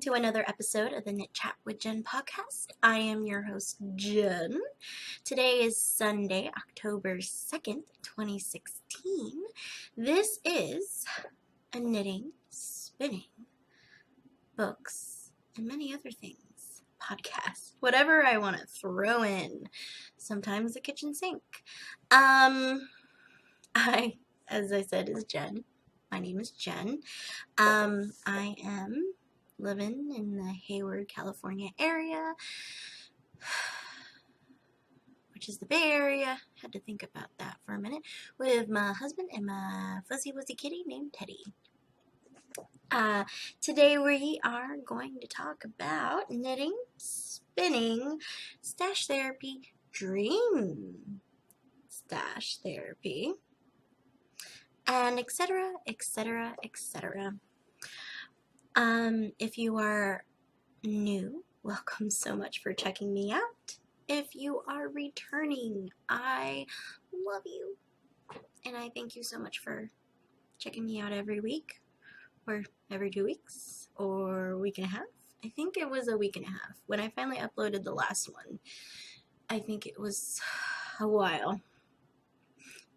to another episode of the Knit Chat with Jen podcast. I am your host, Jen. Today is Sunday, October 2nd, 2016. This is a knitting, spinning, books, and many other things podcast. Whatever I want to throw in. Sometimes the kitchen sink. As I said, is Jen. My name is Jen. I am living in the Hayward, California area, which is the Bay Area. Had to think about that for a minute, with my husband and my fuzzy wuzzy kitty named Teddy. Today we are going to talk about knitting, spinning, stash therapy, dream stash therapy, and etc., etc., etc. If you are new, welcome so much for checking me out. If you are returning, I love you. And I thank you so much for checking me out every week, or every 2 weeks, or a week and a half. I think it was a week and a half. When I finally uploaded the last one, I think it was a while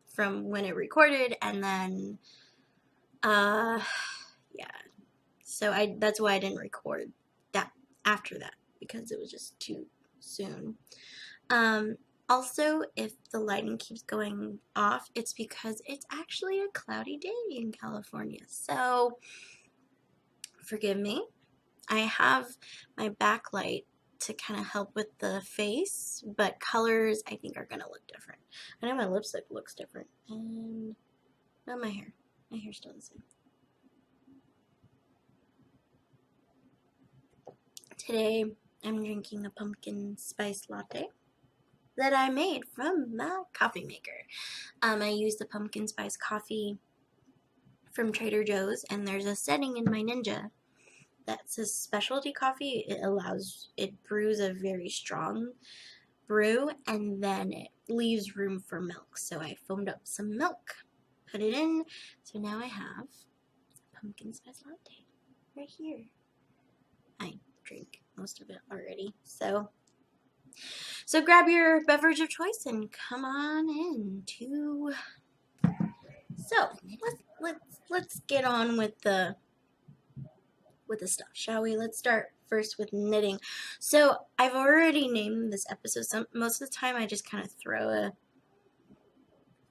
from when it recorded, and then, yeah. So that's why I didn't record that after that, because it was just too soon. Also, if the lighting keeps going off, it's because it's actually a cloudy day in California. So, forgive me. I have my backlight to kind of help with the face, but colors I think are going to look different. I know my lipstick looks different, and not my hair. My hair's still the same. Today, I'm drinking a pumpkin spice latte that I made from my coffee maker. I used the pumpkin spice coffee from Trader Joe's, and there's a setting in my Ninja that says specialty coffee. It brews a very strong brew, and then it leaves room for milk. So I foamed up some milk, put it in, so now I have a pumpkin spice latte right here. I drink most of it already, so grab your beverage of choice and come on in to. So let's get on with the stuff, shall we? Let's start first with knitting. So I've already named this episode. Most of the time I just kind of throw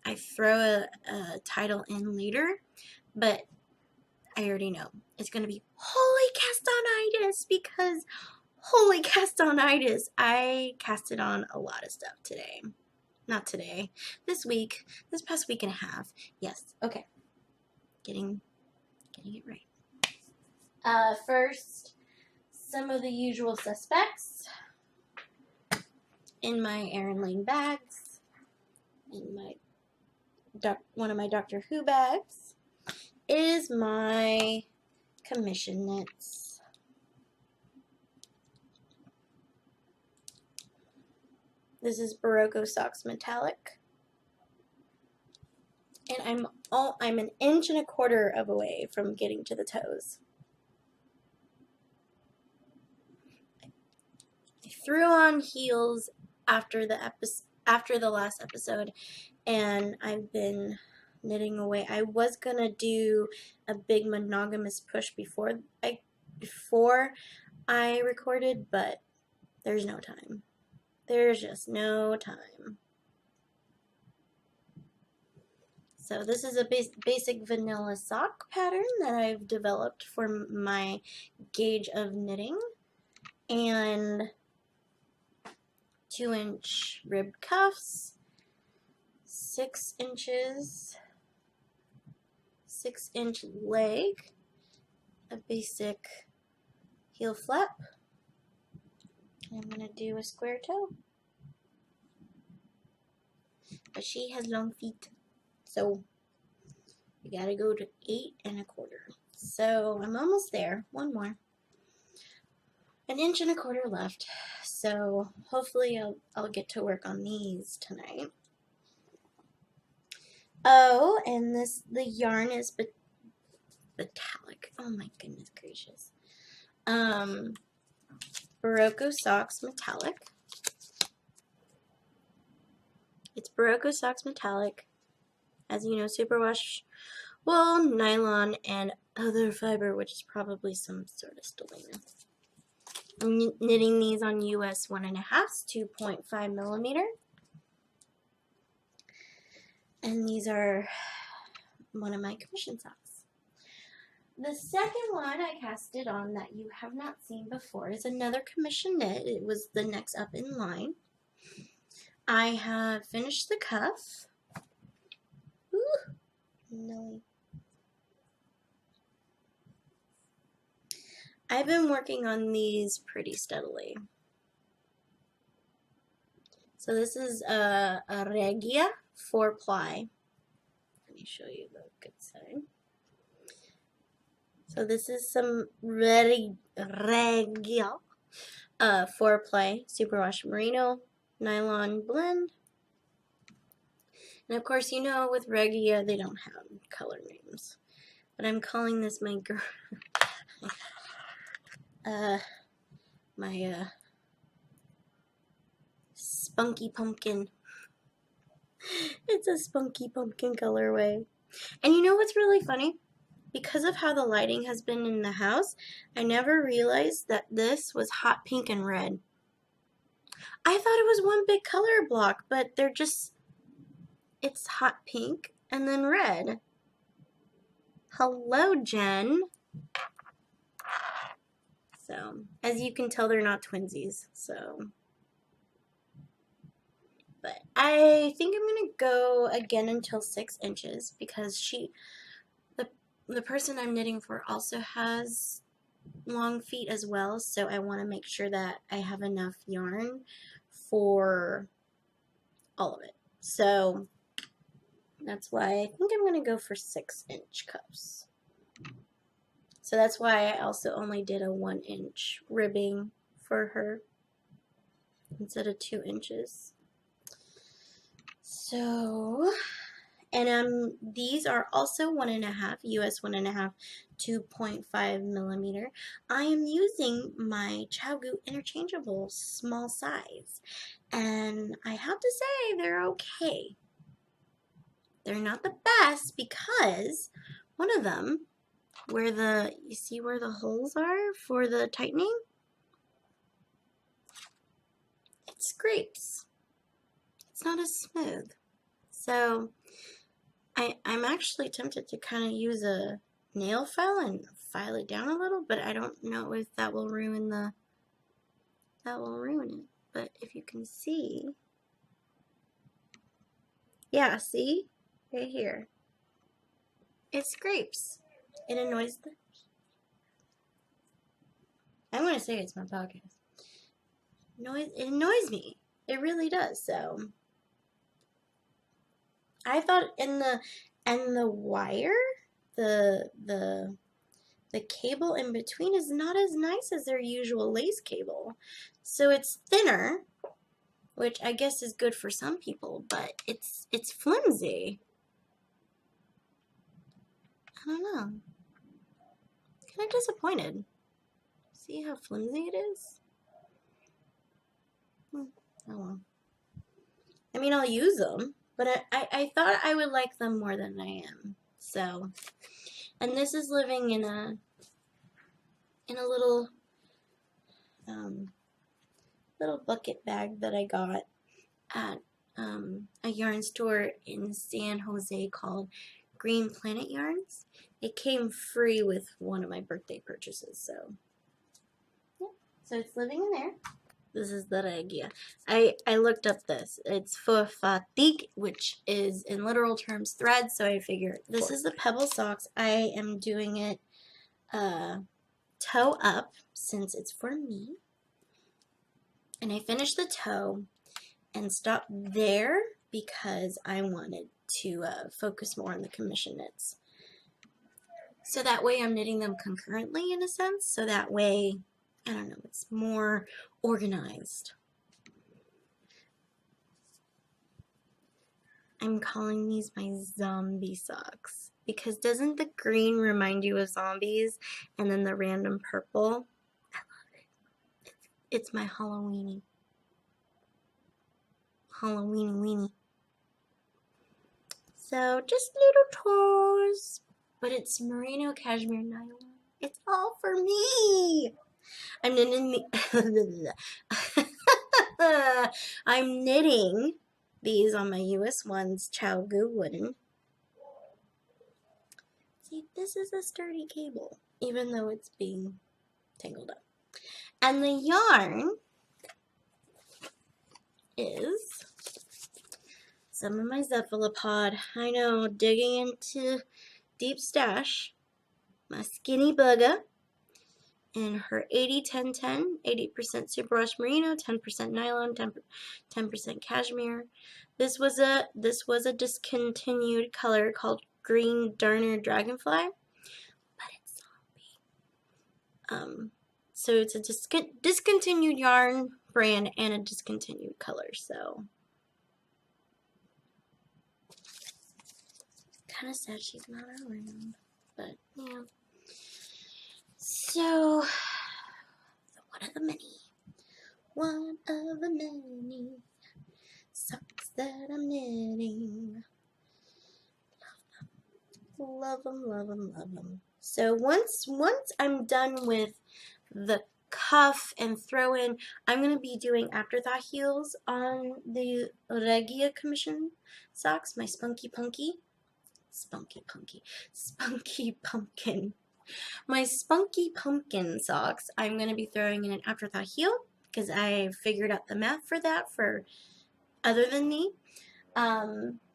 a title in later, but I already know it's going to be Holy Castonitis, because holy castonitis, I casted on a lot of stuff today. Not today. This past week and a half. Yes, okay. Getting it right. First, some of the usual suspects in my Erin Lane bags, in my one of my Doctor Who bags, is my commission knits. This is Barocco Socks Metallic, and I'm an inch and a quarter of a way from getting to the toes. I threw on heels after the last episode, and I've been knitting away. I was gonna do a big monogamous push before I recorded, but there's no time. There's just no time. So this is a basic vanilla sock pattern that I've developed for my gauge of knitting, and 2-inch ribbed cuffs, 6 inches, 6-inch leg, a basic heel flap. I'm going to do a square toe. But she has long feet, so we got to go to 8 and a quarter. So I'm almost there. One more. 1 inch and a quarter left. So hopefully I'll get to work on these tonight. Oh, and the yarn is metallic. Oh my goodness gracious. Barocco Socks Metallic. It's Barocco Socks Metallic. As you know, superwash wool, nylon, and other fiber, which is probably some sort of stellene. I'm knitting these on US 1.5, 2.5 millimeter. And these are one of my commission socks. The second one I casted on that you have not seen before is another commission knit. It was the next up in line. I have finished the cuff. Ooh, no. I've been working on these pretty steadily. So this is a Regia 4-ply. Let me show you the good side. So this is some Regia 4-ply superwash merino nylon blend. And of course, you know, with Regia, they don't have color names. But I'm calling this my girl. my spunky pumpkin. It's a spunky pumpkin colorway. And you know what's really funny? Because of how the lighting has been in the house, I never realized that this was hot pink and red. I thought it was one big color block, but they're just, it's hot pink and then red. Hello, Jen. So, as you can tell, they're not twinsies, so. But I think I'm going to go again until 6 inches because the person I'm knitting for also has long feet as well, so I want to make sure that I have enough yarn for all of it. So that's why I think I'm going to go for 6-inch cuffs. So that's why I also only did a 1-inch ribbing for her instead of 2 inches. So, and these are also 1.5, US 1.5, 2.5 millimeter. I am using my CHOWGOO interchangeable small size, and I have to say they're okay. They're not the best because one of them, where you see where the holes are for the tightening? It scrapes. It's not as smooth. So I'm actually tempted to kind of use a nail file and file it down a little, but I don't know if that will ruin it. But if you can see, yeah, see? Right here. It scrapes. It annoys I'm going to say it's my podcast. It annoys me. It really does. So I thought in the wire, the cable in between is not as nice as their usual lace cable. So it's thinner, which I guess is good for some people, but it's flimsy. I don't know. Kind of disappointed. See how flimsy it is? Oh well. I mean, I'll use them, but I thought I would like them more than I am. So, and this is living in a little little bucket bag that I got at a yarn store in San Jose called Green Planet Yarns. It came free with one of my birthday purchases, so yeah. So it's living in there. This is the Regia. I looked up this. It's for fatigue, which is in literal terms thread, so I figured this is the pebble socks. I am doing it toe up since it's for me. And I finished the toe and stopped there because I wanted to focus more on the commission knits. So that way I'm knitting them concurrently in a sense, so that way, I don't know, it's more organized. I'm calling these my zombie socks because doesn't the green remind you of zombies and then the random purple? It's my Halloweeny weenie. So just little tours, but it's merino cashmere nylon. It's all for me. I'm knitting I'm knitting these on my US Ones Chow Goo Wooden. See, this is a sturdy cable, even though it's being tangled up. And the yarn is some of my cephalopod. I know, digging into deep stash. My skinny bugger. In her 80-10-10, 80% superwash merino, 10% nylon, 10% cashmere. This was a discontinued color called Green Darner Dragonfly, but it's zombie. So it's a discontinued yarn brand and a discontinued color. So kind of sad she's not around, but yeah. So one of the many socks that I'm knitting. Love them. So once I'm done with the cuff and throw in, I'm going to be doing afterthought heels on the Regia commission socks, my spunky pumpkin. My spunky pumpkin socks, I'm going to be throwing in an afterthought heel because I figured out the math for that for other than me.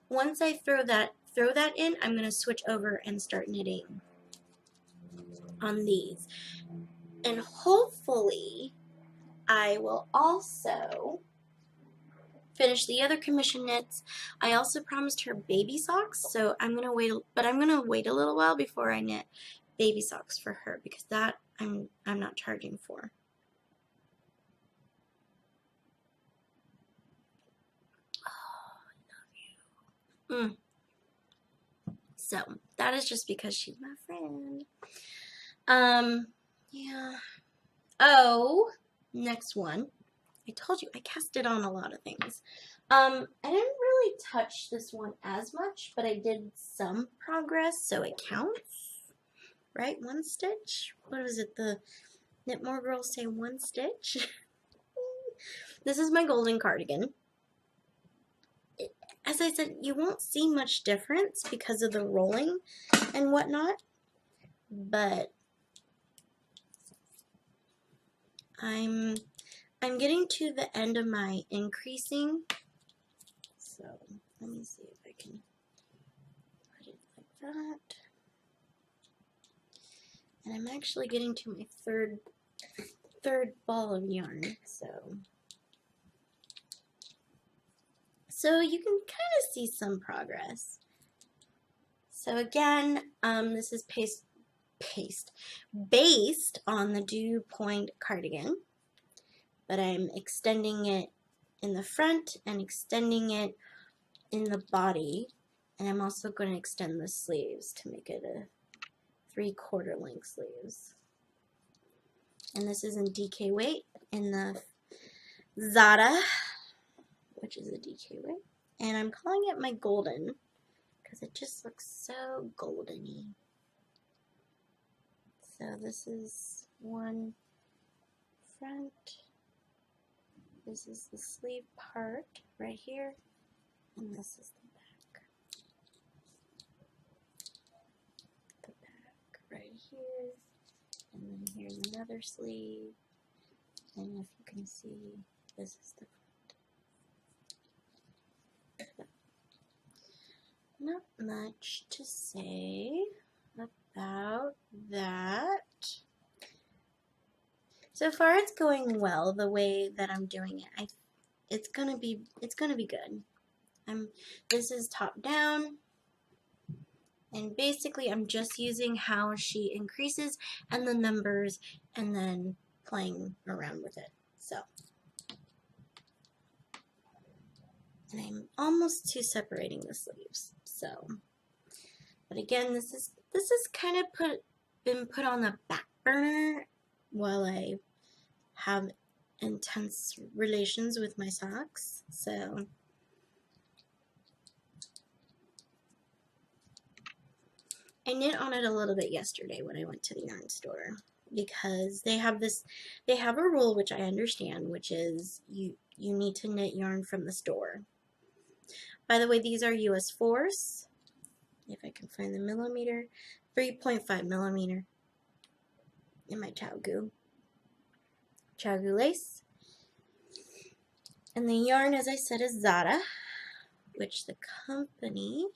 Once I throw that in, I'm going to switch over and start knitting on these. And hopefully I will also finish the other commission knits. I also promised her baby socks, so I'm going to wait, but I'm going to wait a little while before I knit baby socks for her because that I'm not charging for. Oh, I love you. So that is just because she's my friend. Yeah. Oh, next one. I told you I casted on a lot of things. I didn't really touch this one as much, but I did some progress, so it counts. Right? One stitch? What is it? The Knitmore girls say one stitch. This is my golden cardigan. As I said, you won't see much difference because of the rolling and whatnot, but I'm getting to the end of my increasing, so let me see if I can put it like that. And I'm actually getting to my third ball of yarn, so you can kind of see some progress. So again, this is based on the Dew Point cardigan, but I'm extending it in the front and extending it in the body, and I'm also going to extend the sleeves to make it a 3/4 length sleeves. And this is in DK weight in the Zada, which is a DK weight, and I'm calling it my golden because it just looks so goldeny. So this is one front, this is the sleeve part right here, and this is the back. The back right here, and then here's another sleeve, and if you can see, this is the front. Not much to say about that. So far it's going well the way that I'm doing it. It's gonna be good. This is top down, and basically I'm just using how she increases and the numbers and then playing around with it. So, and I'm almost to separating the sleeves. So, but again, this is kind of been put on the back burner while I have intense relations with my socks, so I knit on it a little bit yesterday when I went to the yarn store, because they have a rule, which I understand, which is you need to knit yarn from the store. By the way, these are US 4s, if I can find the millimeter, 3.5 millimeter in my Chowgu lace. And the yarn, as I said, is Zara, which the company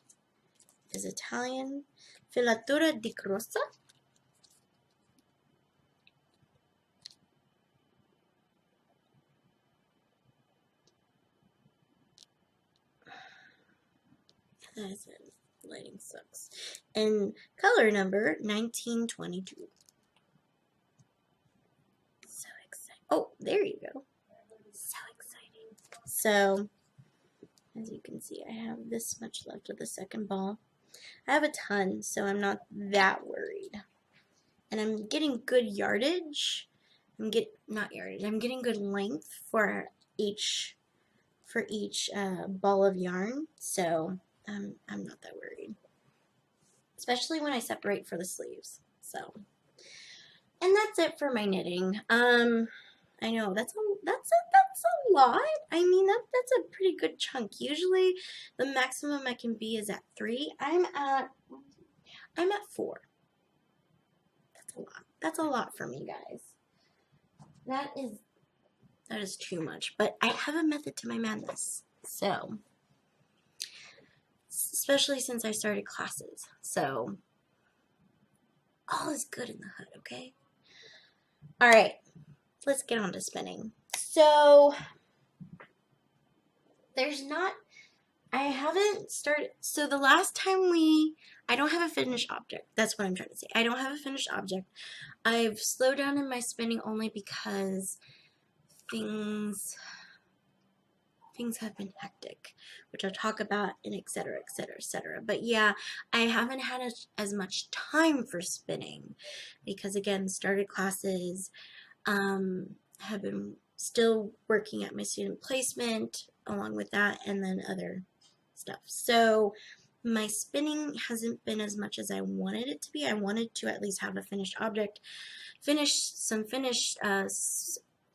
is Italian, Filatura di Crosta. That's it. Lighting sucks. And color number 1922. So exciting. Oh, there you go. So exciting. So, as you can see, I have this much left of the second ball. I have a ton, so I'm not that worried. And I'm getting good yardage. I'm getting good length for each ball of yarn, so I'm not that worried. Especially when I separate for the sleeves. So, and that's it for my knitting. I know that's a lot. I mean, that's a pretty good chunk. Usually the maximum I can be is at 3. I'm at 4. That's a lot. That's a lot for me, guys. That is too much, but I have a method to my madness. So, especially since I started classes. So, all is good in the hood, okay? All right. Let's get on to spinning. So, I haven't started, so the last time I don't have a finished object. That's what I'm trying to say. I don't have a finished object. I've slowed down in my spinning only because things have been hectic, which I'll talk about, and etc., etc., etc. But yeah, I haven't had as much time for spinning because, again, started classes, have been still working at my student placement along with that, and then other stuff. So my spinning hasn't been as much as I wanted it to be. I wanted to at least have a finished object,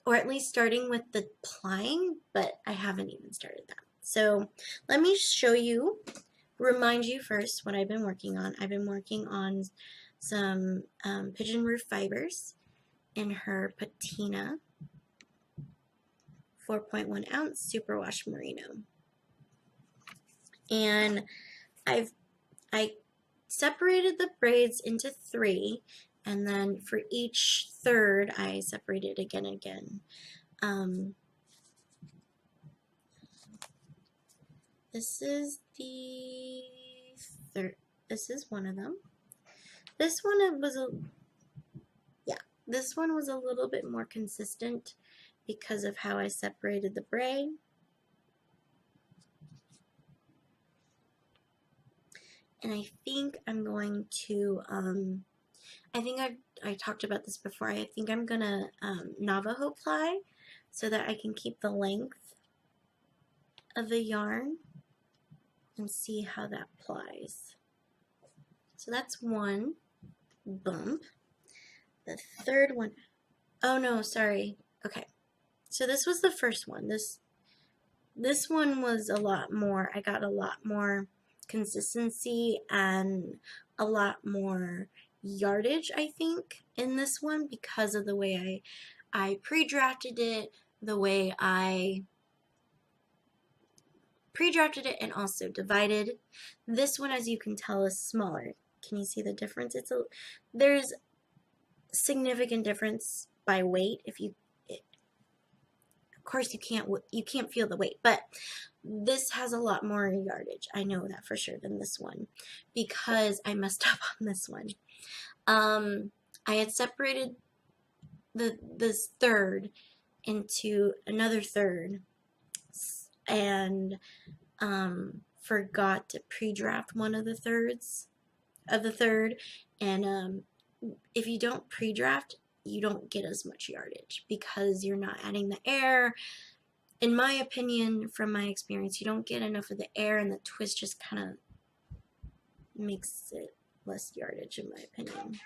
or at least starting with the plying, but I haven't even started that. So let me remind you first what I've been working on. I've been working on some pigeon roof fibers in her patina 4.1 ounce superwash merino. And I separated the braids into 3, and then for each third I separated again and again. This is the third. This is one of them. This one this one was a little bit more consistent because of how I separated the braid. And I think I'm going to, I think I talked about this before. I think I'm going to Navajo ply so that I can keep the length of the yarn and see how that plies. So that's one bump. The third one, oh no, sorry. Okay, so this was the first one. This one was a lot more, I got a lot more consistency and a lot more yardage, I think, in this one because of the way I pre-drafted it, the way I pre-drafted it and also divided. This one, as you can tell, is smaller. Can you see the difference? There's significant difference by weight. Of course you can't feel the weight, but this has a lot more yardage. I know that for sure than this one because I messed up on this one. I had separated this third into another third and forgot to pre-draft one of the thirds of the third, and if you don't pre-draft you don't get as much yardage because you're not adding the air. In my opinion, from my experience, you don't get enough of the air, and the twist just kind of makes it less yardage, in my opinion.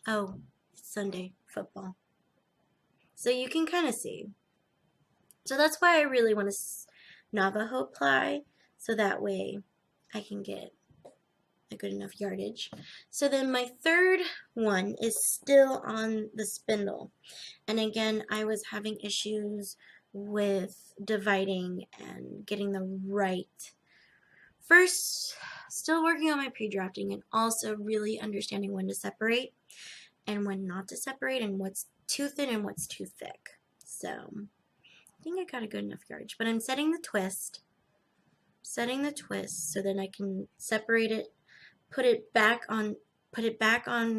Oh, it's Sunday football. So you can kind of see. So that's why I really want to Navajo ply, so that way I can get a good enough yardage. So then my third one is still on the spindle. And again, I was having issues with dividing and getting the right. First, still working on my pre-drafting and also really understanding when to separate and when not to separate and what's too thin and what's too thick. So I think I got a good enough yardage, but I'm setting the twist so then I can separate it, put it back on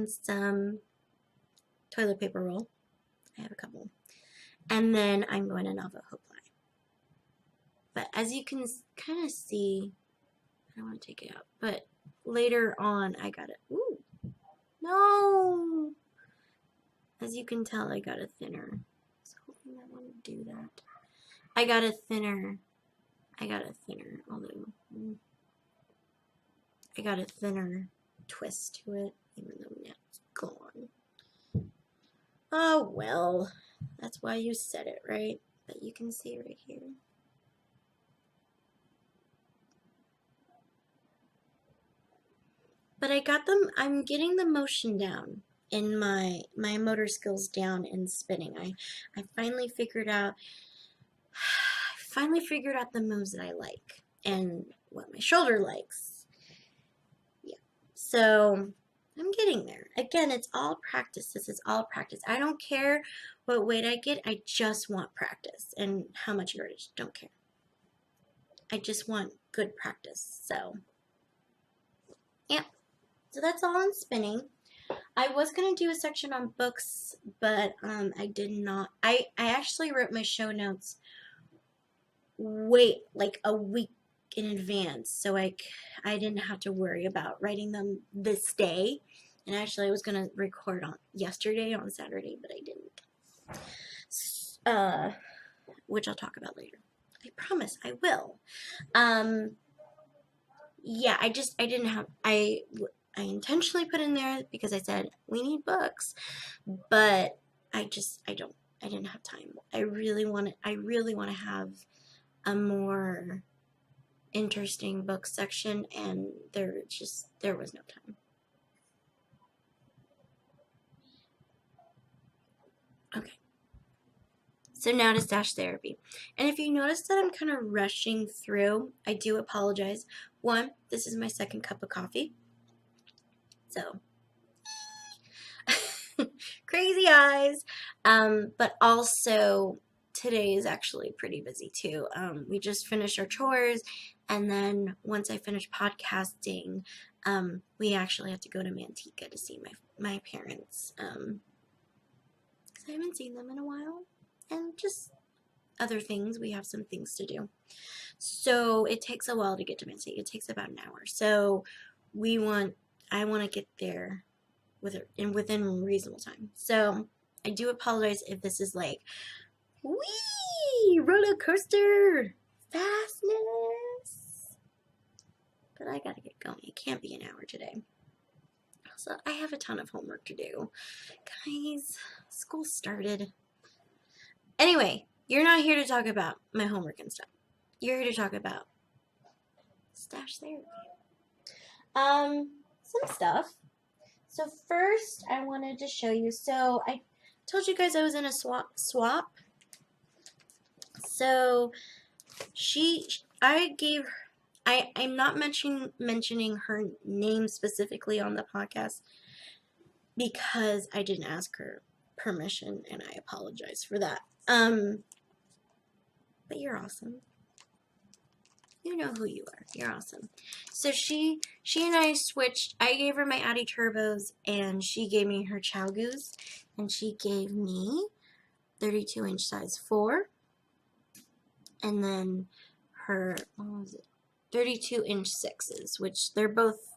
some toilet paper roll. I have a couple. And then I'm going to Navajo ply. But as you can kind of see, I don't want to take it out, but later on I got it. Ooh, no! As you can tell, I got a thinner. I was hoping that wouldn't do that. I got a thinner, although I got a thinner twist to it, even though now it's gone. Oh well, that's why you said it, right? But you can see right here. But I got them, I'm getting the motion down in my motor skills down in spinning. I finally figured out the moves that I like and what my shoulder likes. Yeah. So I'm getting there. Again, it's all practice. This is all practice. I don't care what weight I get. I just want practice and how much yardage. Don't care. I just want good practice. So, yeah. So that's all on spinning. I was going to do a section on books, but I did not. I actually wrote my show notes like a week in advance, so I didn't have to worry about writing them this day. And actually I was going to record on yesterday on Saturday, but I didn't. Which I'll talk about later. I promise I will. Yeah, I didn't have, I intentionally put in there because I said we need books, but I didn't have time. I really want to have a more interesting book section, and there was no time. Okay. So now to stash therapy. And if you notice that I'm kind of rushing through, I do apologize. One, this is my second cup of coffee. So crazy eyes. But also today is actually pretty busy too. We just finished our chores, and then once I finished podcasting, we actually had to go to Manteca to see my parents. Because I haven't seen them in a while, and just other things. We have some things to do. So it takes a while to get to Manteca. It takes about an hour. So I want to get there within reasonable time. So I do apologize if this is like, wee, roller coaster fastness. But I gotta get going. It can't be an hour today. Also, I have a ton of homework to do. Guys, school started. Anyway, you're not here to talk about my homework and stuff. You're here to talk about stash therapy. Some stuff. So first, I wanted to show you. So I told you guys I was in a swap. So I'm not mentioning her name specifically on the podcast because I didn't ask her permission, and I apologize for that. But you're awesome. You know who you are. You're awesome. So she and I switched. I gave her my Addy Turbos, and she gave me her Chowgoos, and she gave me 32-inch size 4, and then her 32-inch 6s, which they're both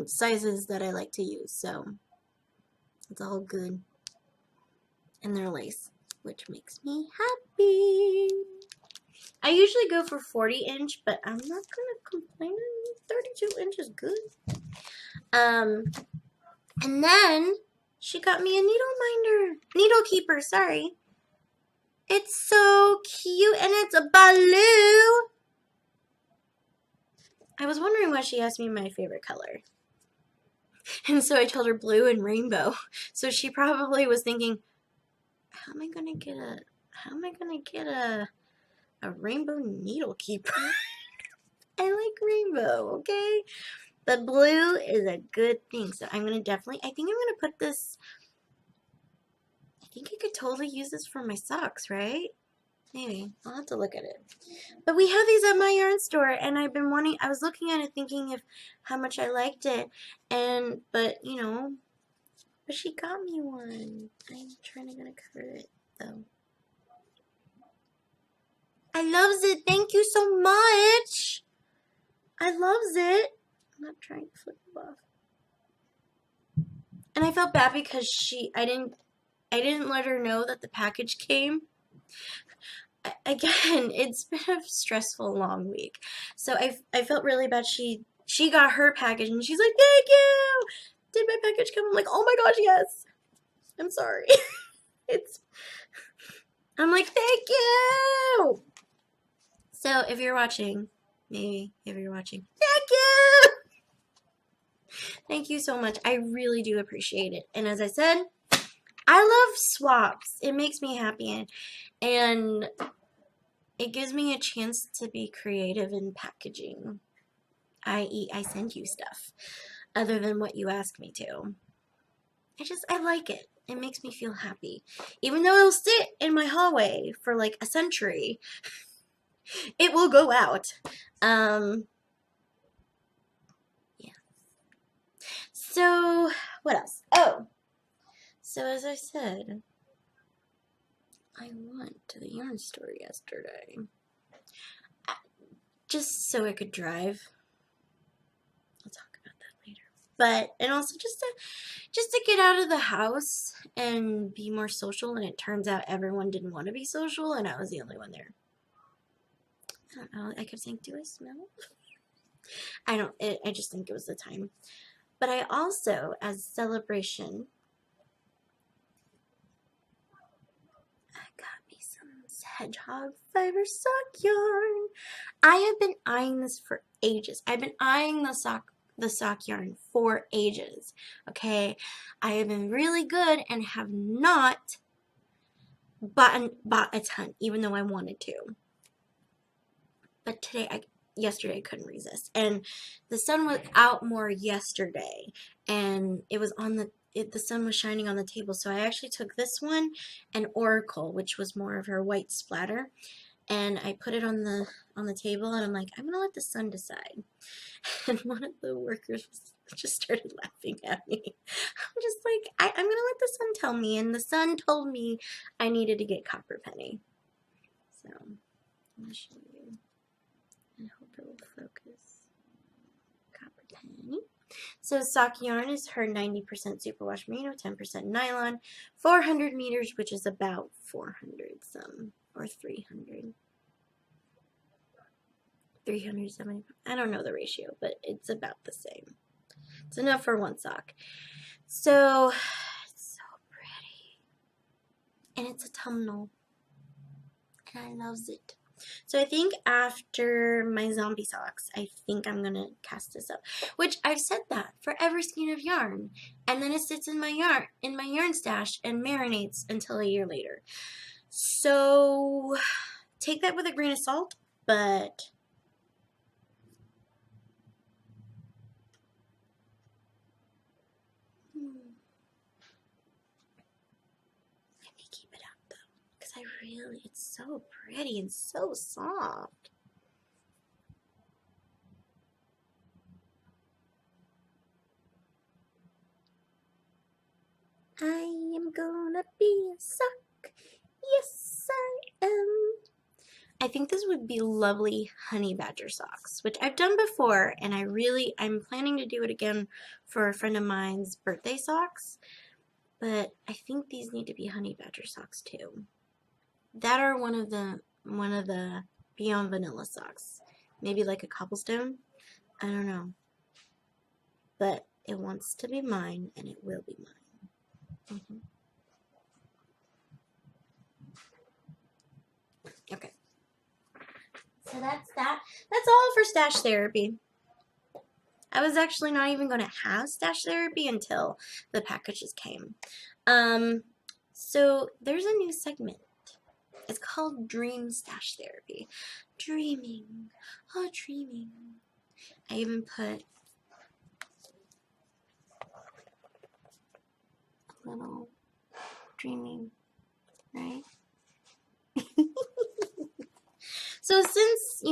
sizes that I like to use. So It's all good. And they're lace, which makes me happy. I usually go for 40-inch, but I'm not gonna complain. 32-inch is good. And then she got me a needle keeper, sorry. It's so cute, and it's a blue. I was wondering why she asked me my favorite color. And so I told her blue and rainbow. So she probably was thinking, how am I gonna get a rainbow needle keeper? I like rainbow, okay? But blue is a good thing. So I'm gonna I think I'm gonna put this, I think I could totally use this for my socks, right? Maybe. I'll have to look at it. But we have these at my yarn store, and I was looking at it thinking of how much I liked it. But she got me one. I'm trying to cover it, though. I loves it. Thank you so much. I loves it. I'm not trying to flip it off. And I felt bad because I didn't let her know that the package came. Again, it's been a stressful, long week. So I felt really bad. She got her package, and she's like, thank you! Did my package come? I'm like, oh my gosh, yes! I'm sorry. I'm like, thank you! So, if you're watching, thank you! Thank you so much. I really do appreciate it. And as I said, I love swaps. It makes me happy, and it gives me a chance to be creative in packaging, i.e. I send you stuff other than what you ask me to. I like it. It makes me feel happy. Even though it'll sit in my hallway for like a century, it will go out. Yeah. So, what else? Oh, so as I said, I went to the yarn store yesterday just so I could drive. I'll talk about that later. And also just to get out of the house and be more social. And it turns out everyone didn't want to be social, and I was the only one there. I don't know. I kept saying, "Do I smell?" I just think it was the time. But I also, as a celebration, I got me some hedgehog fiber sock yarn. I have been eyeing this for ages. I've been eyeing the sock yarn for ages. Okay, I have been really good and have not bought a ton, even though I wanted to. But yesterday I couldn't resist, and the sun was out more yesterday, and it was the sun was shining on the table. So I actually took this one and Oracle, which was more of her white splatter, and I put it on the table, and I'm like, I'm gonna let the sun decide. And one of the workers just started laughing at me. I'm just like, I'm gonna let the sun tell me, and the sun told me I needed to get copper penny. So I'm gonna show you. I hope it will focus. Copper penny. So sock yarn is her 90% superwash merino, 10% nylon, 400 meters, which is about 400 some, or 300. 370. I don't know the ratio, but it's about the same. It's enough for one sock. So it's so pretty, and it's a autumnal, and I loves it. So I think after my zombie socks, I think I'm gonna cast this up. Which I've said that for every skein of yarn, and then it sits in my yarn stash and marinates until a year later. So take that with a grain of salt, but I may keep it out though, because it's so pretty and so soft. I am gonna be a sock. Yes, I am. I think this would be lovely honey badger socks, which I've done before, and I'm planning to do it again for a friend of mine's birthday socks. but I think these need to be honey badger socks too. That are one of the Beyond Vanilla socks. Maybe like a cobblestone. I don't know. But it wants to be mine, and it will be mine. Okay. So that's that. That's all for stash therapy. I was actually not even going to have stash therapy until the packages came. So there's a new segment. It's called Dream Stash Therapy. Dreaming. Oh, dreaming. I even put a little dreaming, right? So since,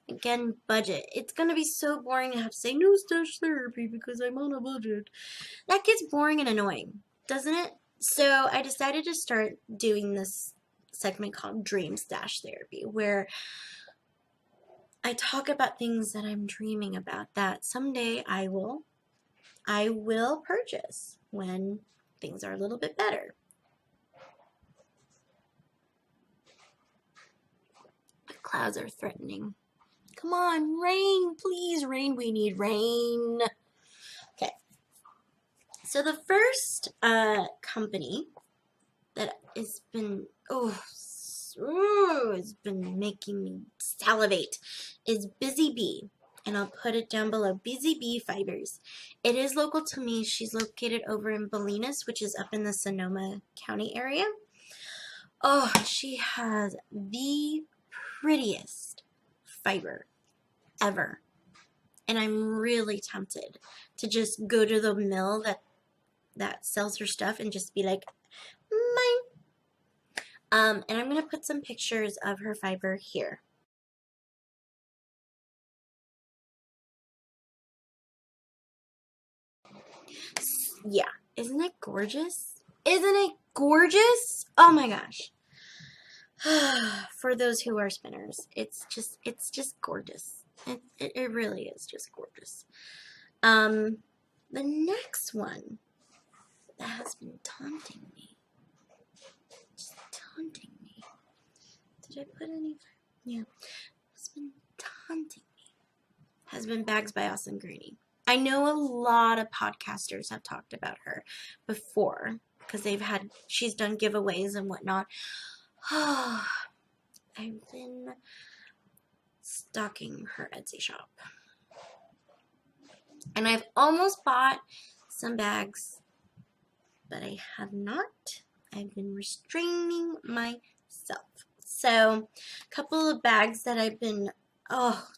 again, budget, it's going to be so boring to have to say no stash therapy because I'm on a budget. That gets boring and annoying, doesn't it? So I decided to start doing this segment called Dream Stash Therapy, where I talk about things that I'm dreaming about that someday I will purchase when things are a little bit better. The clouds are threatening. Come on, rain, please, rain. We need rain. Okay. So the first company that has been it's been making me salivate is Busy Bee, and I'll put it down below. Busy Bee Fibers. It is local to me. She's located over in Bolinas, which is up in the Sonoma County area. Oh, she has the prettiest fiber ever, and I'm really tempted to just go to the mill that sells her stuff and just be like, mine. And I'm going to put some pictures of her fiber here. Yeah, isn't it gorgeous? Isn't it gorgeous? Oh my gosh. For those who are spinners, it's just gorgeous. It really is just gorgeous. The next one that has been taunting me. Just taunting me. Did I put any? Yeah. Has been taunting me. Has been Bags by Awesome Granny. I know a lot of podcasters have talked about her before because she's done giveaways and whatnot. I've been stalking her Etsy shop. And I've almost bought some bags, but I have not. I've been restraining myself. So, a couple of bags that I've been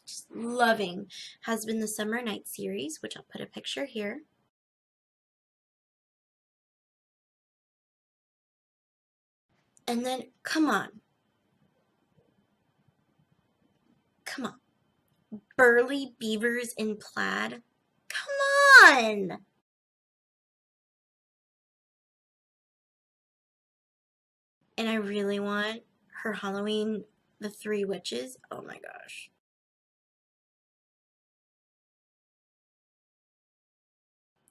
just loving has been the Summer Night series, which I'll put a picture here. And then, come on. Burly Beavers in Plaid. Come on! And I really want her Halloween, the Three Witches. Oh my gosh.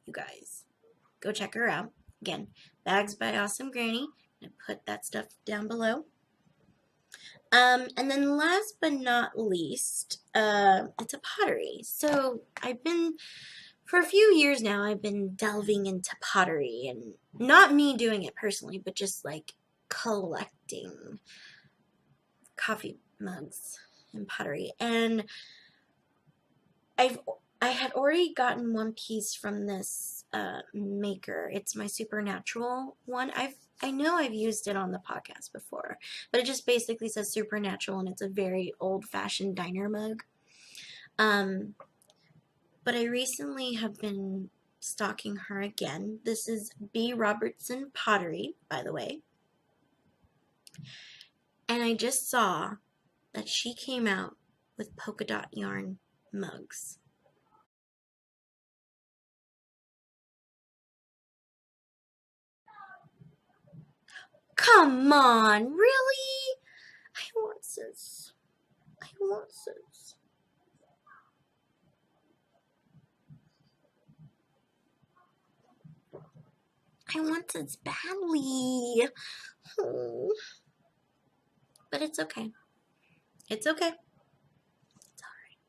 You guys, go check her out. Again, Bags by Awesome Granny. I'm going to put that stuff down below. And then last but not least, it's a pottery. So for a few years now, I've been delving into pottery, and not me doing it personally, but just like collecting coffee mugs and pottery. And I had already gotten one piece from this maker. It's my Supernatural one. I know I've used it on the podcast before, but it just basically says Supernatural, and it's a very old-fashioned diner mug. But I recently have been stalking her again. This is B. Robertson Pottery, by the way. And I just saw that she came out with polka dot yarn mugs. Come on, really? I want this. I want this. I want it badly. Oh. But it's okay. It's okay. It's alright.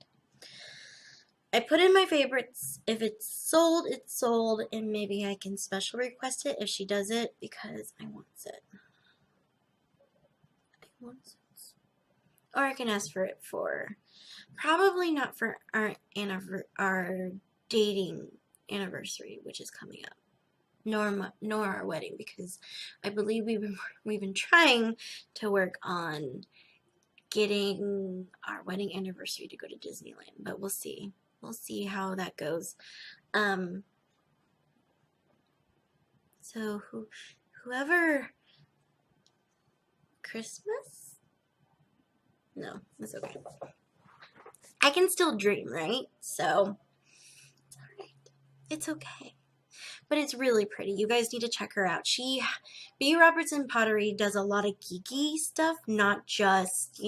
I put in my favorites. If it's sold, it's sold. And maybe I can special request it if she does it because I want it. I want it. Or I can ask for it for, probably not for our dating anniversary, which is coming up. Nor our wedding, because I believe we've been trying to work on getting our wedding anniversary to go to Disneyland, but we'll see. We'll see how that goes. So whoever Christmas? No, that's okay. I can still dream, right? So it's all right. It's okay. But it's really pretty. You guys need to check her out. B. Robertson Pottery does a lot of geeky stuff, not just,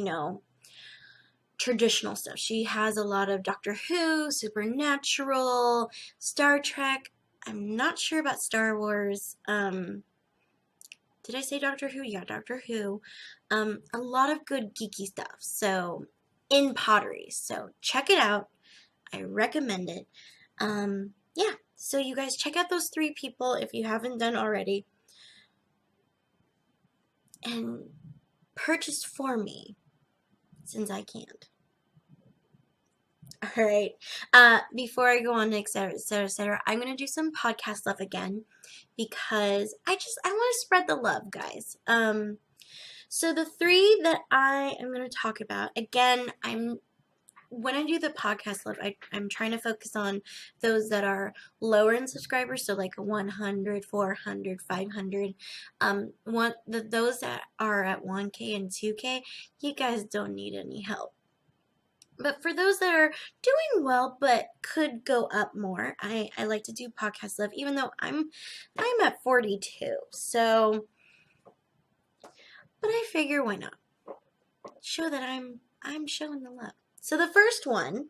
traditional stuff. She has a lot of Doctor Who, Supernatural, Star Trek. I'm not sure about Star Wars. Did I say Doctor Who? Yeah, Doctor Who. A lot of good geeky stuff. So, in pottery. So, check it out. I recommend it. Yeah. So you guys check out those 3 people if you haven't done already. And purchase for me, since I can't. Alright. Before I go on to etc., I'm going to do some podcast love again. Because I want to spread the love, guys. So the 3 that I am going to talk about, again, when I do the podcast love, I'm trying to focus on those that are lower in subscribers, so like 100, 400, 500. Those that are at 1K and 2K, you guys don't need any help. But for those that are doing well but could go up more, I like to do podcast love, even though I'm at 42. So, but I figure why not? Show that I'm showing the love. So the first one,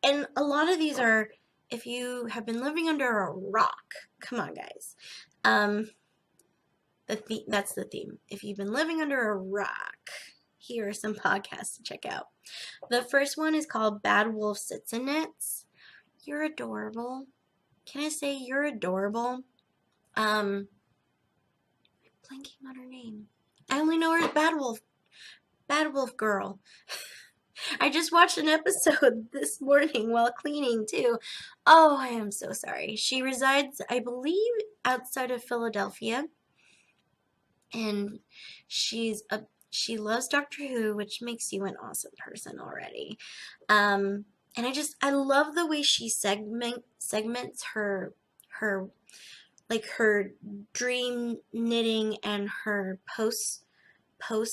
and a lot of these are, if you have been living under a rock, come on guys, that's the theme. If you've been living under a rock, here are some podcasts to check out. The first one is called Bad Wolf Sits and Knits. You're adorable. Can I say you're adorable? I'm blanking on her name. I only know her as Bad Wolf Girl. I just watched an episode this morning while cleaning too. Oh, I am so sorry. She resides, I believe, outside of Philadelphia. And she loves Doctor Who, which makes you an awesome person already. And I love the way she segments her like her dream knitting and her post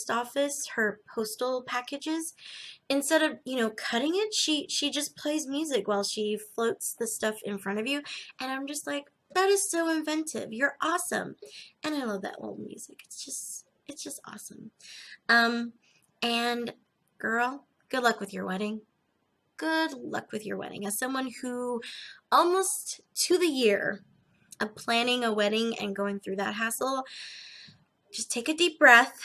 office, her postal packages. Instead of, cutting it, she just plays music while she floats the stuff in front of you. And I'm just like, that is so inventive. You're awesome. And I love that old music. It's just awesome. And girl, good luck with your wedding. Good luck with your wedding. As someone who almost to the year of planning a wedding and going through that hassle, just take a deep breath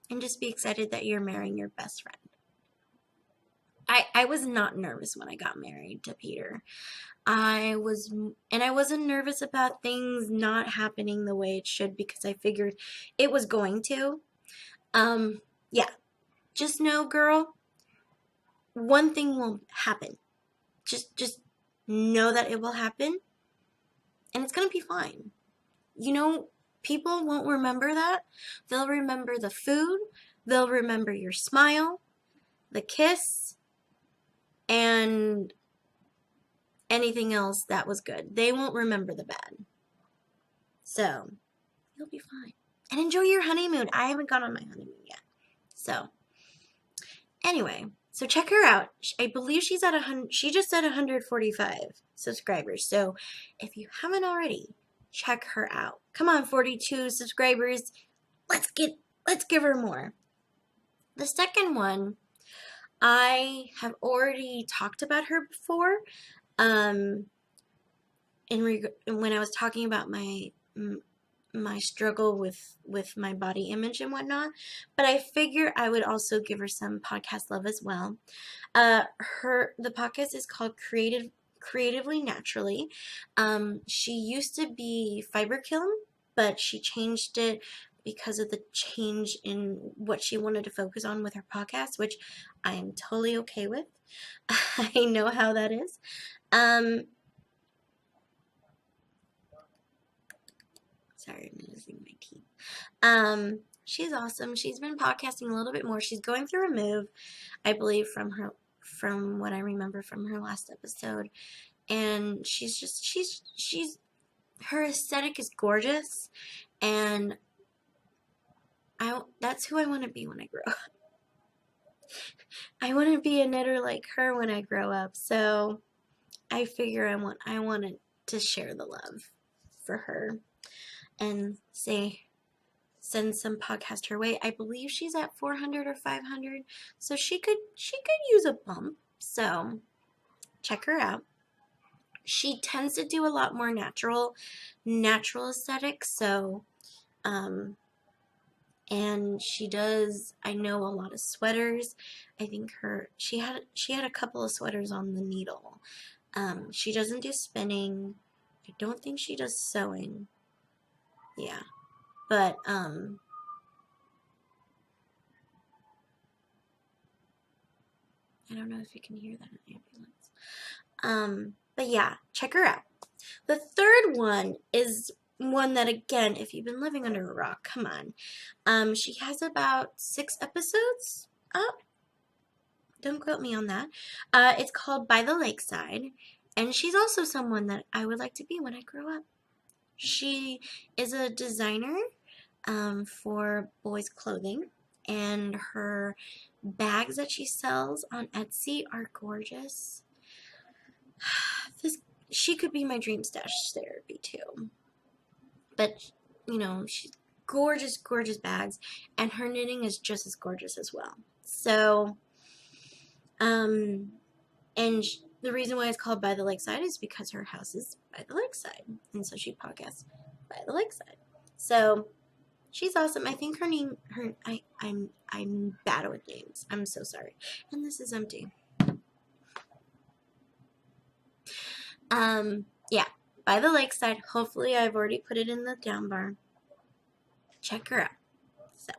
and just be excited that you're marrying your best friend. I was not nervous when I got married to Peter. I wasn't nervous about things not happening the way it should, because I figured it was going to. Yeah. Just know, girl, one thing will happen. Just know that it will happen, and it's going to be fine. People won't remember that. They'll remember the food. They'll remember your smile, the kiss, and anything else that was good. They won't remember the bad. So, you'll be fine. And enjoy your honeymoon. I haven't gone on my honeymoon yet. So, anyway, so check her out. I believe she just said 145 subscribers. So, if you haven't already, check her out. Come on, 42 subscribers. Let's give her more. The second one, I have already talked about her before. And when I was talking about my struggle with my body image and whatnot, but I figure I would also give her some podcast love as well. The podcast is called Creatively Naturally. She used to be Fiber Kiln, but she changed it because of the change in what she wanted to focus on with her podcast, which I am totally okay with. I know how that is. Sorry, I'm losing my teeth. She's awesome. She's been podcasting a little bit more. She's going through a move, I believe, from what I remember from her last episode. And her aesthetic is gorgeous, and that's who I want to be when I grow up. I want to be a knitter like her when I grow up. So I figure I wanted to share the love for her and send some podcast her way. I believe she's at 400 or 500, so she could use a bump. So check her out. She tends to do a lot more natural aesthetics. So, and she does, I know, a lot of sweaters. I think she had a couple of sweaters on the needle. She doesn't do spinning. I don't think she does sewing. Yeah. But, I don't know if you can hear that ambulance. But yeah, check her out. The third one is one that, again, if you've been living under a rock, come on. She has about 6 episodes up. Don't quote me on that. It's called By the Lakeside, and she's also someone that I would like to be when I grow up. She is a designer for boys' clothing, and her bags that she sells on Etsy are gorgeous. She could be my dream stash therapy too. But, you know, she's gorgeous, gorgeous bags, and her knitting is just as gorgeous as well. So, and the reason why it's called By the Lakeside is because her house is by the lakeside, and so she podcasts by the lakeside. So she's awesome. I think I'm bad with names. I'm so sorry. And this is empty. Yeah, By the Lakeside. Hopefully I've already put it in the down bar. Check her out. So,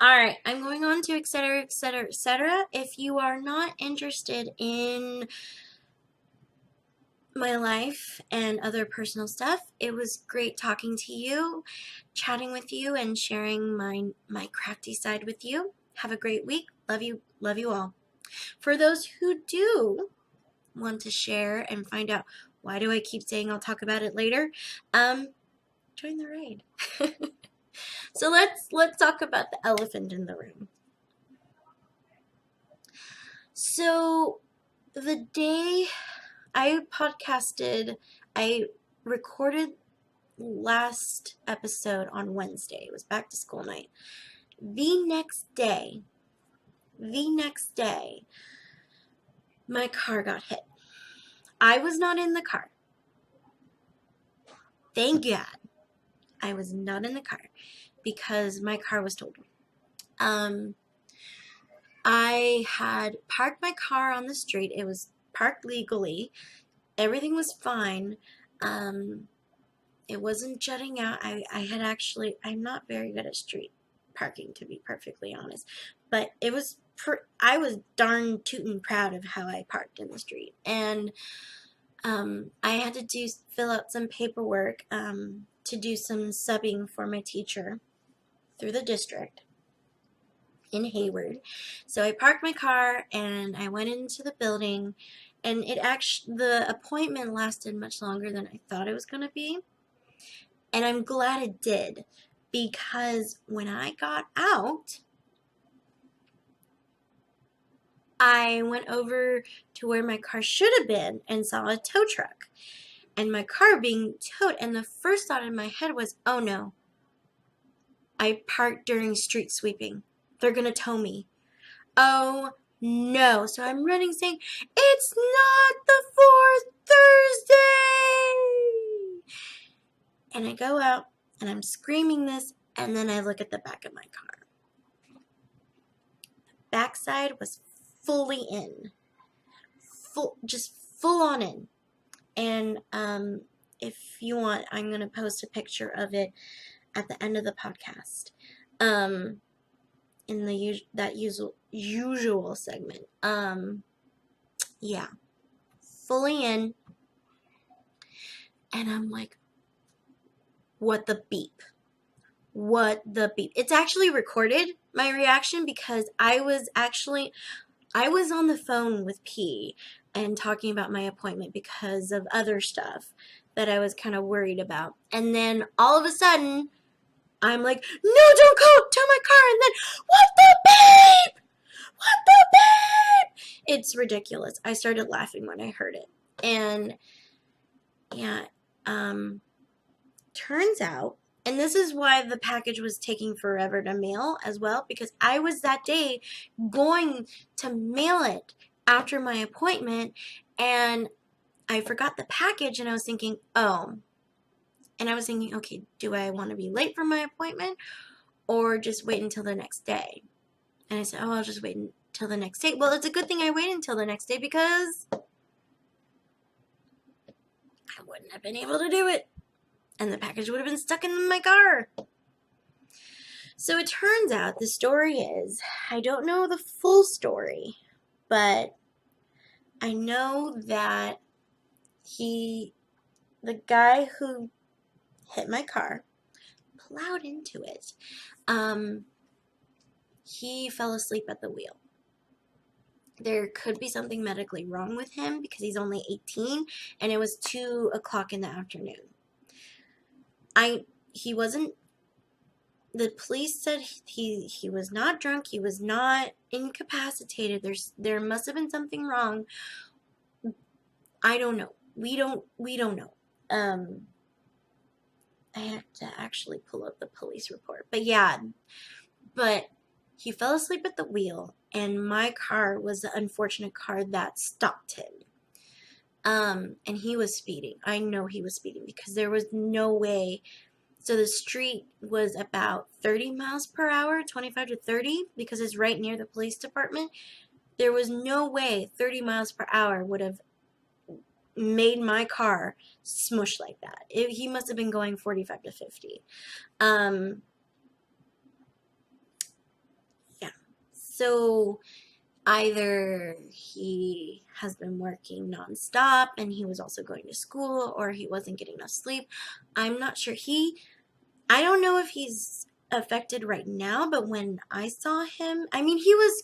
alright, I'm going on to etc., etc., etc. If you are not interested in my life and other personal stuff, it was great talking to you, chatting with you, and sharing my crafty side with you. Have a great week. Love you all. For those who do want to share and find out why do I keep saying I'll talk about it later, join the raid. So let's talk about the elephant in the room. So the day I recorded last episode on Wednesday. It was back to school night. The next day, my car got hit. I was not in the car. Thank God I was not in the car because my car was totaled. I had parked my car on the street. It was parked legally. Everything was fine. It wasn't jutting out. I'm not very good at street parking, to be perfectly honest. But I was darn tootin' proud of how I parked in the street. And I had to fill out some paperwork to do some subbing for my teacher through the district in Hayward. So I parked my car and I went into the building, and the appointment lasted much longer than I thought it was going to be. And I'm glad it did, because when I got out, I went over to where my car should have been and saw a tow truck and my car being towed. And the first thought in my head was, oh no, I parked during street sweeping. They're going to tow me. Oh No. So I'm running saying, it's not the fourth Thursday. And I go out and I'm screaming this, and then I look at the back of my car. The backside was fully in. Just full on in. And if you want, I'm going to post a picture of it at the end of the podcast. In the usual segment. Yeah. Fully in. And I'm like, what the beep? What the beep? It's actually recorded, my reaction, because I was on the phone with P and talking about my appointment because of other stuff that I was kind of worried about. And then all of a sudden, I'm like, no, don't go to my car. And then, what the beep? What the beep? It's ridiculous. I started laughing when I heard it. And yeah, turns out, and this is why the package was taking forever to mail as well, because I was that day going to mail it after my appointment, and I forgot the package, and I was thinking, oh. And I was thinking, okay, do I want to be late for my appointment or just wait until the next day? And I said, oh, I'll just wait until the next day. Well, it's a good thing I waited until the next day because I wouldn't have been able to do it. And the package would have been stuck in my car. So it turns out the story is, I don't know the full story, but I know that the guy who hit my car, plowed into it, he fell asleep at the wheel. There could be something medically wrong with him because he's only 18 and it was 2 o'clock in the afternoon. The police said he was not drunk, he was not incapacitated. There must have been something wrong. I don't know. We don't know. I have to actually pull up the police report. But yeah, he fell asleep at the wheel, and my car was the unfortunate car that stopped him. And he was speeding. I know he was speeding because there was no way. So the street was about 30 miles per hour, 25 to 30, because it's right near the police department. There was no way 30 miles per hour would have made my car smush like that. He must have been going 45 to 50. Yeah. So either he has been working nonstop and he was also going to school, or he wasn't getting enough sleep. I'm not sure. I don't know if he's affected right now, but when I saw him, I mean, he was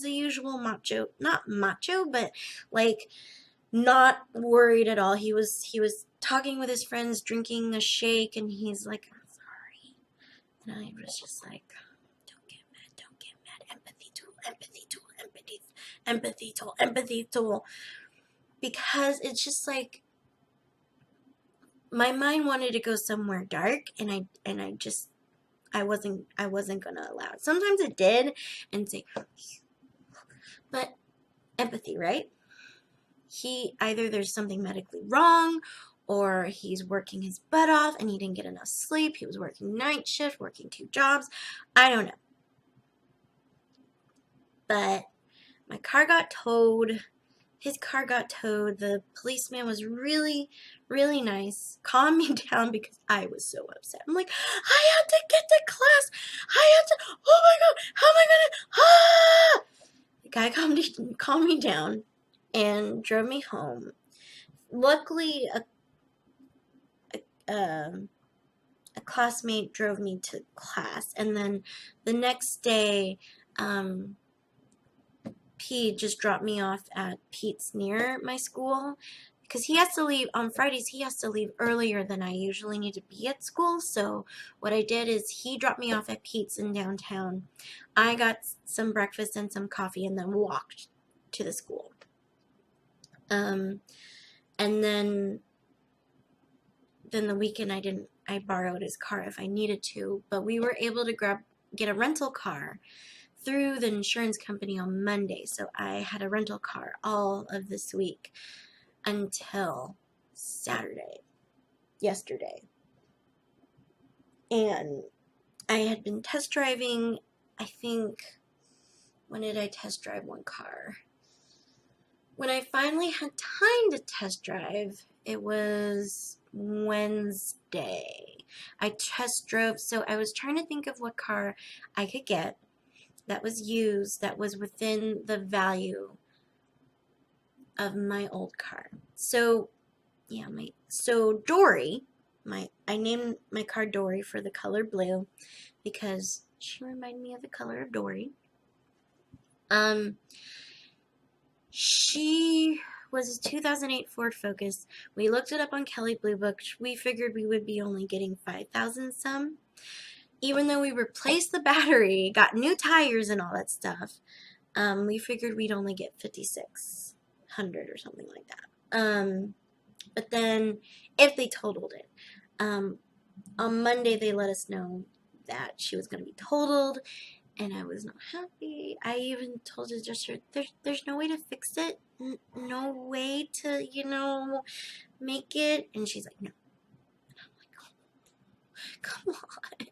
the usual macho, not macho, but like not worried at all. He was talking with his friends, drinking a shake, and he's like, I'm sorry. And I was just like, don't get mad. Empathy tool. Because it's just like, my mind wanted to go somewhere dark, and I wasn't gonna allow it. Sometimes it did, and say, but empathy, right? Either there's something medically wrong, or he's working his butt off and he didn't get enough sleep. He was working night shift, working 2 jobs. I don't know. But my car got towed. His car got towed. The policeman was really, really nice. Calmed me down because I was so upset. I'm like, I have to get to class. Oh my God, how am I gonna, The guy calmed me down and drove me home. Luckily, a classmate drove me to class, and then the next day, Pete just dropped me off at Pete's near my school, because he has to leave on Fridays. He has to leave earlier than I usually need to be at school. So what I did is he dropped me off at Pete's in downtown. I got some breakfast and some coffee and then walked to the school. And then the weekend I borrowed his car if I needed to, but we were able to grab get a rental car through the insurance company on Monday. So I had a rental car all of this week until Saturday, yesterday. And I had been test driving, I think, when did I test drive one car? When I finally had time to test drive, it was Wednesday. I test drove, so I was trying to think of what car I could get that was used, that was within the value of my old car. So, yeah, Dory, I named my car Dory for the color blue because she reminded me of the color of Dory. She was a 2008 Ford Focus. We looked it up on Kelley Blue Book. We figured we would be only getting 5,000 some. Even though we replaced the battery, got new tires and all that stuff, we figured we'd only get 5,600 or something like that. But then, if they totaled it, on Monday they let us know that she was going to be totaled, and I was not happy. I even told the adjuster, there's no way to fix it, no way to, make it, and she's like, no. And I'm like, oh, come on.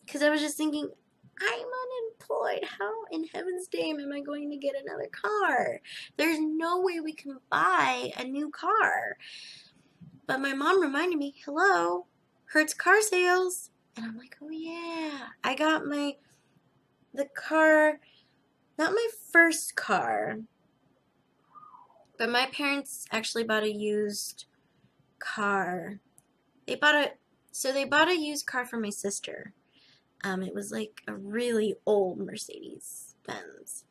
Because I was just thinking, I'm unemployed. How in heaven's name am I going to get another car? There's no way we can buy a new car. But my mom reminded me, hello, Hertz Car Sales. And I'm like, oh yeah. I got the car, not my first car, but my parents actually bought a used car. They bought a used car for my sister. It was like a really old Mercedes Benz.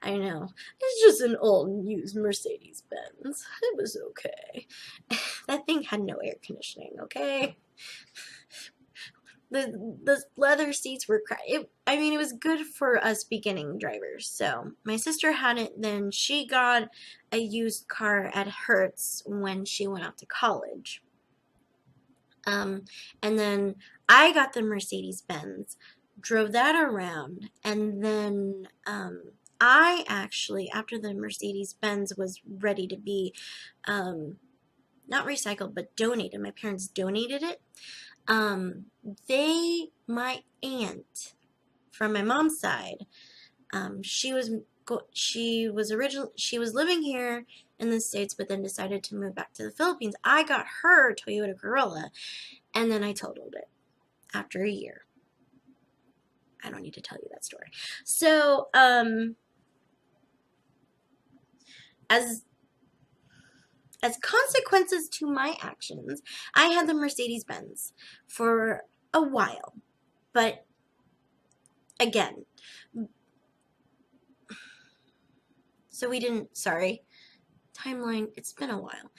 I know. It's just an old used Mercedes Benz. It was okay. That thing had no air conditioning, okay? The leather seats were it was good for us beginning drivers. So my sister had it, then she got a used car at Hertz when she went out to college. And then I got the Mercedes Benz, drove that around, and then I actually, after the Mercedes Benz was ready to be not recycled but donated, my parents donated it. My aunt from my mom's side, she was living here in the States, but then decided to move back to the Philippines. I got her Toyota Corolla, and then I totaled it after a year. I don't need to tell you that story. So, as consequences to my actions, I had the Mercedes Benz for a while, but again, so we didn't, timeline, it's been a while.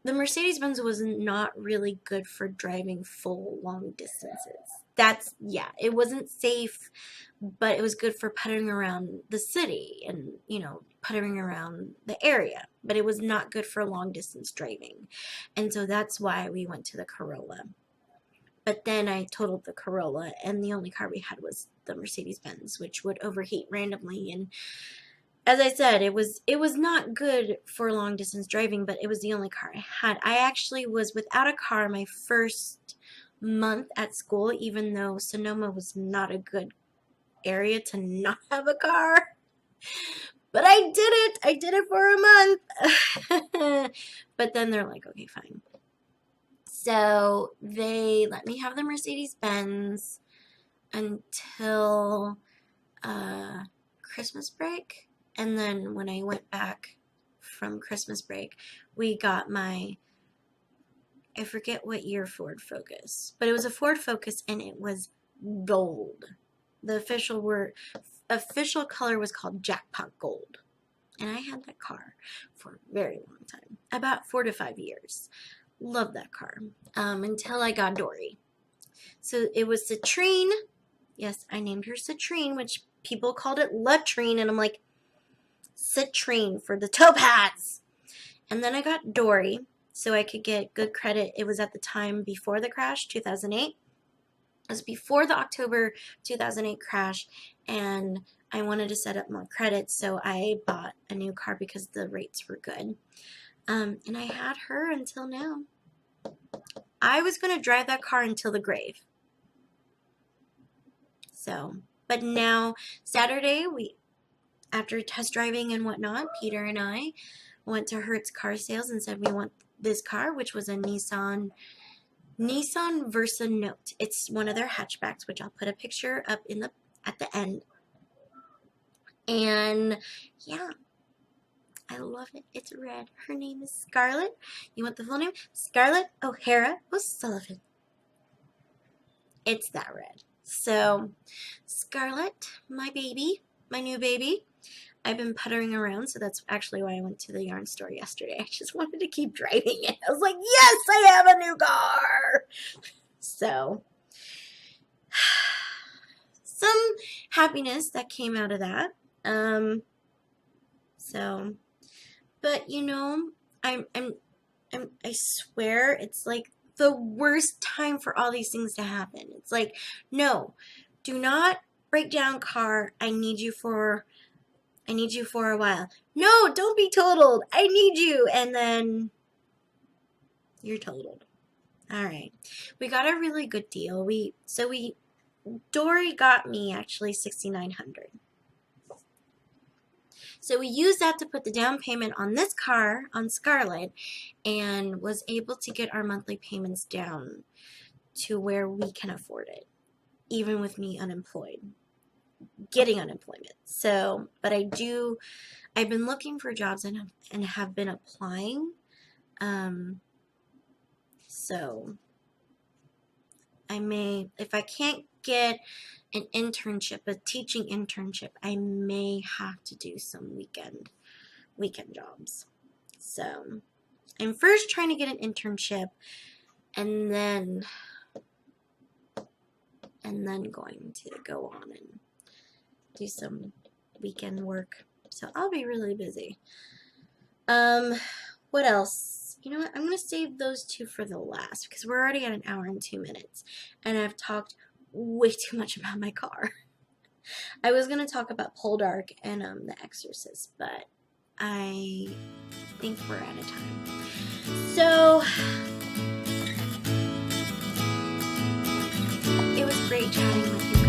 The Mercedes Benz was not really good for driving full long distances. It wasn't safe, but it was good for puttering around the city and, puttering around the area. But it was not good for long distance driving. And so that's why we went to the Corolla. But then I totaled the Corolla, and the only car we had was the Mercedes Benz, which would overheat randomly. And as I said, it was not good for long distance driving, but it was the only car I had. I actually was without a car my first month at school, even though Sonoma was not a good area to not have a car. But I did it. I did it for a month. But then they're like, okay, fine. So they let me have the Mercedes Benz until Christmas break. And then when I went back from Christmas break, we got I forget what year Ford Focus, but it was a Ford Focus and it was gold. The official color was called Jackpot Gold. And I had that car for a very long time, about 4 to 5 years. Loved that car until I got Dory. So it was Citrine. Yes, I named her Citrine, which people called it Latrine, and I'm like, Citrine for the topaz. And then I got Dory. so I could get good credit. It was at the time before the crash, 2008. It was before the October 2008 crash, and I wanted to set up more credit, so I bought a new car because the rates were good. And I had her until now. I was going to drive that car until the grave. So, but now, Saturday, after test driving and whatnot, Peter and I went to Hertz Car Sales and said we want this car, which was a Nissan Versa Note. It's one of their hatchbacks, which I'll put a picture up at the end. And yeah, I love it. It's red. Her name is Scarlett. You want the full name? Scarlett O'Hara O'Sullivan. It's that red. So, Scarlett, my baby, my new baby. I've been puttering around, so that's actually why I went to the yarn store yesterday. I just wanted to keep driving it. I was like, yes, I have a new car. So, some happiness that came out of that. But you know, I swear it's like the worst time for all these things to happen. It's like, no, do not break down, car. I need you for a while. No, don't be totaled. I need you. And then you're totaled. All right. We got a really good deal. Dory got me actually $6,900. So we used that to put the down payment on this car, on Scarlett, and was able to get our monthly payments down to where we can afford it, even with me unemployed, getting unemployment. So, but I've been looking for jobs and have been applying. So I may, if I can't get an internship, a teaching internship, I may have to do some weekend jobs. So I'm first trying to get an internship, and then going to go on and do some weekend work. So I'll be really busy. What else? You know what? I'm going to save those two for the last because we're already at 1 hour and 2 minutes, and I've talked way too much about my car. I was going to talk about Poldark and The Exorcist, but I think we're out of time. So, it was great chatting with you.